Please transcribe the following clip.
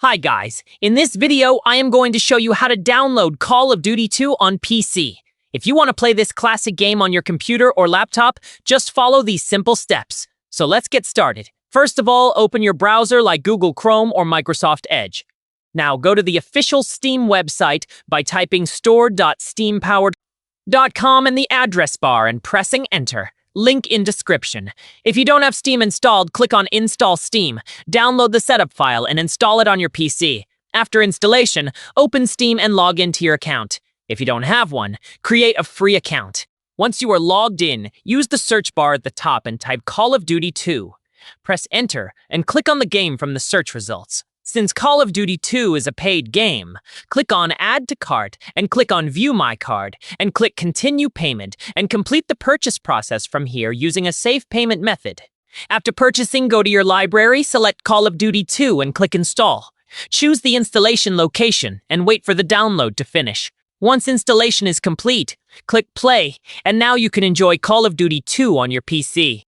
Hi guys, in this video I am going to show you how to download Call of Duty 2 on PC. If you want to play this classic game on your computer or laptop, just follow these simple steps. So let's get started. First of all, open your browser like Google Chrome or Microsoft Edge. Now go to the official Steam website by typing store.steampowered.com in the address bar and pressing enter. Link in description. If you don't have Steam installed, click on Install Steam, download the setup file, and install it on your PC. After installation, open Steam and log into your account. If you don't have one, create a free account. Once you are logged in, use the search bar at the top and type Call of Duty 2. Press enter and click on the game from the search results. Since Call of Duty 2 is a paid game, click on Add to Cart and click on View My Card and click Continue Payment and complete the purchase process from here using a safe payment method. After purchasing, go to your library, select Call of Duty 2 and click Install. Choose the installation location and wait for the download to finish. Once installation is complete, click Play, and now you can enjoy Call of Duty 2 on your PC.